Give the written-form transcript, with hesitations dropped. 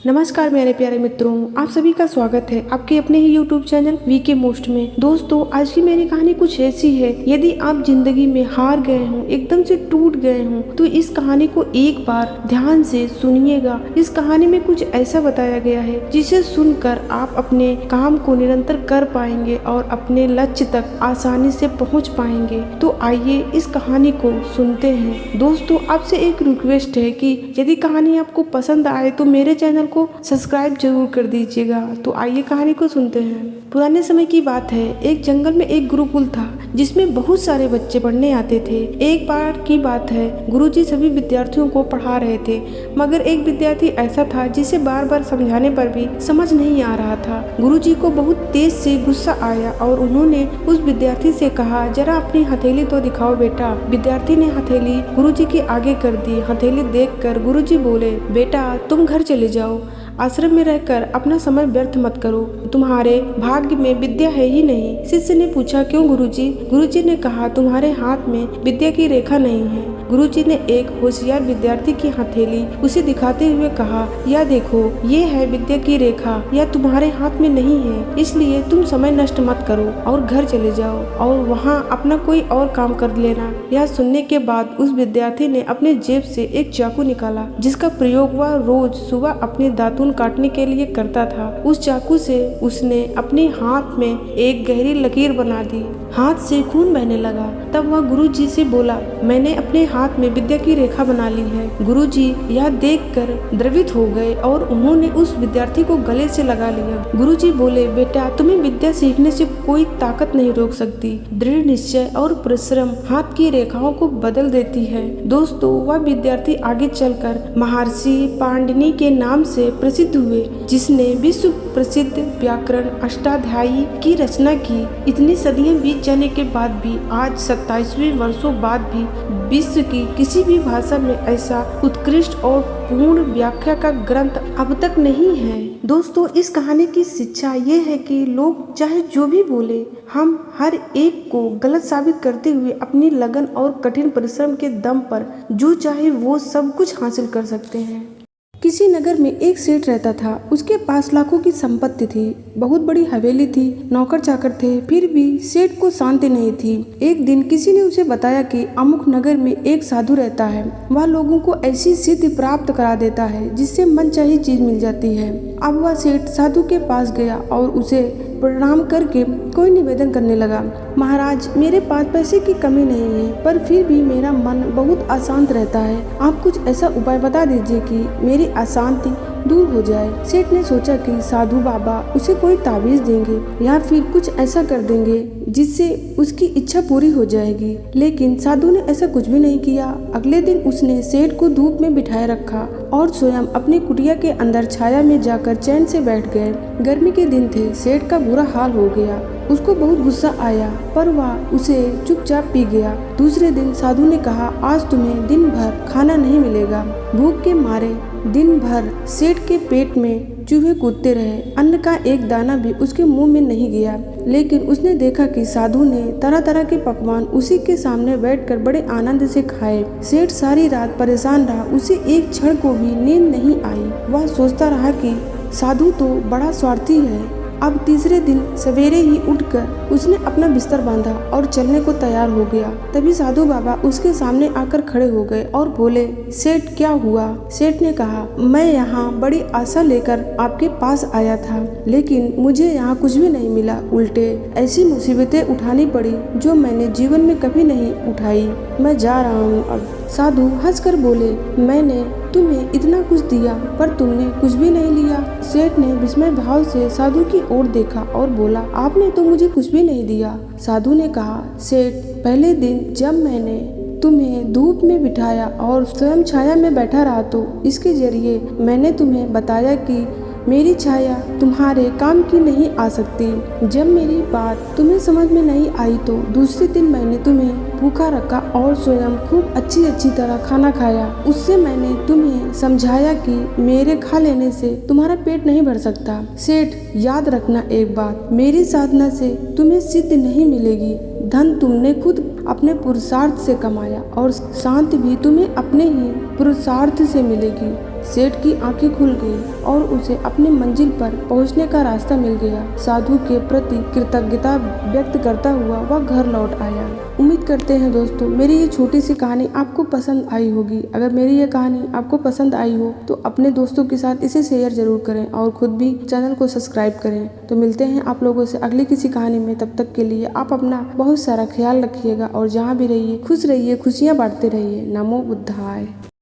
नमस्कार मेरे प्यारे मित्रों, आप सभी का स्वागत है आपके अपने ही YouTube चैनल वीके मोस्ट में। दोस्तों, आज की मेरी कहानी कुछ ऐसी है। यदि आप जिंदगी में हार गए हो, एकदम से टूट गए हो, तो इस कहानी को एक बार ध्यान से सुनिएगा। इस कहानी में कुछ ऐसा बताया गया है जिसे सुनकर आप अपने काम को निरंतर कर पाएंगे और अपने लक्ष्य तक आसानी से पहुँच पाएंगे। तो आइए इस कहानी को सुनते हैं। दोस्तों, आपसे एक रिक्वेस्ट है कि यदि कहानी आपको पसंद आए तो मेरे चैनल को सब्सक्राइब जरूर कर दीजिएगा। तो आइए कहानी को सुनते हैं। पुराने समय की बात है, एक जंगल में एक गुरुकुल था जिसमें बहुत सारे बच्चे पढ़ने आते थे। एक बार की बात है, गुरुजी सभी विद्यार्थियों को पढ़ा रहे थे, मगर एक विद्यार्थी ऐसा था जिसे बार बार समझाने पर भी समझ नहीं आ रहा था। गुरुजी को बहुत तेज से गुस्सा आया और उन्होंने उस विद्यार्थी से कहा, जरा अपनी हथेली तो दिखाओ बेटा। विद्यार्थी ने हथेली गुरुजी के आगे कर दी। हथेली देखकर गुरुजी बोले, बेटा तुम घर चले जाओ, आश्रम में रहकर अपना समय व्यर्थ मत करो, तुम्हारे भाग्य में विद्या है ही नहीं। शिष्य ने पूछा, क्यों गुरुजी? गुरुजी ने कहा, तुम्हारे हाथ में विद्या की रेखा नहीं है। गुरुजी ने एक होशियार विद्यार्थी की हथेली उसे दिखाते हुए कहा, यह देखो, ये है विद्या की रेखा, यह तुम्हारे हाथ में नहीं है, इसलिए तुम समय नष्ट मत करो और घर चले जाओ और वहाँ अपना कोई और काम कर लेना। यह सुनने के बाद उस विद्यार्थी ने अपने जेब से एक चाकू निकाला जिसका प्रयोग वह रोज सुबह अपने दातुन काटने के लिए करता था। उस चाकू से उसने अपने हाथ में एक गहरी लकीर बना दी। हाथ से खून बहने लगा। तब वह गुरुजी से बोला, मैंने अपने हाथ में विद्या की रेखा बना ली है। गुरुजी यह देखकर द्रवित हो गए और उन्होंने उस विद्यार्थी को गले से लगा लिया। गुरुजी बोले, बेटा तुम्हें विद्या सीखने से कोई ताकत नहीं रोक सकती। दृढ़ निश्चय और परिश्रम हाथ की रेखाओं को बदल देती है। दोस्तों, वह विद्यार्थी आगे चलकर महर्षि पाणिनि के नाम से प्रसिद्ध हुए, जिसने विश्व प्रसिद्ध व्याकरण अष्टाध्यायी की रचना की। इतनी सदियां बीत जाने के बाद भी आज 27वें वर्षों बाद भी विश्व की किसी भी भाषा में ऐसा उत्कृष्ट और पूर्ण व्याख्या का ग्रंथ अब तक नहीं है। दोस्तों, इस कहानी की शिक्षा ये है कि लोग चाहे जो भी बोले, हम हर एक को गलत साबित करते हुए अपनी लगन और कठिन परिश्रम के दम पर जो चाहे वो सब कुछ हासिल कर सकते हैं। किसी नगर में एक सेठ रहता था। उसके पास लाखों की संपत्ति थी, बहुत बड़ी हवेली थी, नौकर चाकर थे, फिर भी सेठ को शांति नहीं थी। एक दिन किसी ने उसे बताया कि अमुक नगर में एक साधु रहता है, वह लोगों को ऐसी सिद्धि प्राप्त करा देता है जिससे मनचाही चीज मिल जाती है। अब वह सेठ साधु के पास गया और उसे प्रणाम करके कोई निवेदन करने लगा, महाराज मेरे पास पैसे की कमी नहीं है, पर फिर भी मेरा मन बहुत अशांत रहता है। आप कुछ ऐसा उपाय बता दीजिए कि मेरी अशांति दूर हो जाए। सेठ ने सोचा कि साधु बाबा उसे कोई ताबीज देंगे या फिर कुछ ऐसा कर देंगे जिससे उसकी इच्छा पूरी हो जाएगी, लेकिन साधु ने ऐसा कुछ भी नहीं किया। अगले दिन उसने सेठ को धूप में बिठाए रखा और स्वयं अपनी कुटिया के अंदर छाया में जाकर चैन से बैठ गए। गर्मी के दिन थे, सेठ का बुरा हाल हो गया। उसको बहुत गुस्सा आया, पर वह उसे चुपचाप पी गया। दूसरे दिन साधु ने कहा, आज तुम्हें दिन भर खाना नहीं मिलेगा। भूख के मारे दिन भर सेठ के पेट में चूहे कूदते रहे, अन्न का एक दाना भी उसके मुंह में नहीं गया। लेकिन उसने देखा कि साधु ने तरह तरह के पकवान उसी के सामने बैठकर बड़े आनंद से खाए। सेठ सारी रात परेशान रहा, उसे एक क्षण को भी नींद नहीं आई। वह सोचता रहा कि साधु तो बड़ा स्वार्थी है। अब तीसरे दिन सवेरे ही उठकर उसने अपना बिस्तर बांधा और चलने को तैयार हो गया। तभी साधु बाबा उसके सामने आकर खड़े हो गए और बोले, सेठ क्या हुआ? सेठ ने कहा, मैं यहाँ बड़ी आशा लेकर आपके पास आया था, लेकिन मुझे यहाँ कुछ भी नहीं मिला। उल्टे ऐसी मुसीबतें उठानी पड़ी जो मैंने जीवन में कभी नहीं उठाई। मैं जा रहा हूँ अब। साधु हंसकर बोले, मैंने तुम्हें इतना कुछ दिया पर तुमने कुछ भी नहीं लिया। सेठ ने विस्मय भाव से साधु की ओर देखा और बोला, आपने तो मुझे कुछ भी नहीं दिया। साधु ने कहा, सेठ पहले दिन जब मैंने तुम्हें धूप में बिठाया और स्वयं छाया में बैठा रहा, तो इसके जरिए मैंने तुम्हें बताया कि मेरी छाया तुम्हारे काम की नहीं आ सकती। जब मेरी बात तुम्हें समझ में नहीं आई तो दूसरे दिन मैंने तुम्हें भूखा रखा और स्वयं खूब अच्छी तरह खाना खाया। उससे मैंने तुम्हें समझाया कि मेरे खा लेने से तुम्हारा पेट नहीं भर सकता। सेठ याद रखना एक बात, मेरी साधना से तुम्हें सिद्धि नहीं मिलेगी। धन तुमने खुद अपने पुरुषार्थ से कमाया और शांति भी तुम्हें अपने ही पुरुषार्थ से मिलेगी। सेठ की आंखें खुल गई। और उसे अपनी मंजिल पर पहुंचने का रास्ता मिल गया। साधु के प्रति कृतज्ञता व्यक्त करता हुआ वह घर लौट आया। उम्मीद करते हैं दोस्तों मेरी ये छोटी सी कहानी आपको पसंद आई होगी। अगर मेरी ये कहानी आपको पसंद आई हो तो अपने दोस्तों के साथ इसे शेयर जरूर करें और खुद भी चैनल को सब्सक्राइब करें। तो मिलते हैं आप लोगों से अगली किसी कहानी में। तब तक के लिए आप अपना बहुत सारा ख्याल रखिएगा और जहाँ भी रहिए खुश रहिए, खुशियाँ बांटते रहिए। नमो बुद्धाय।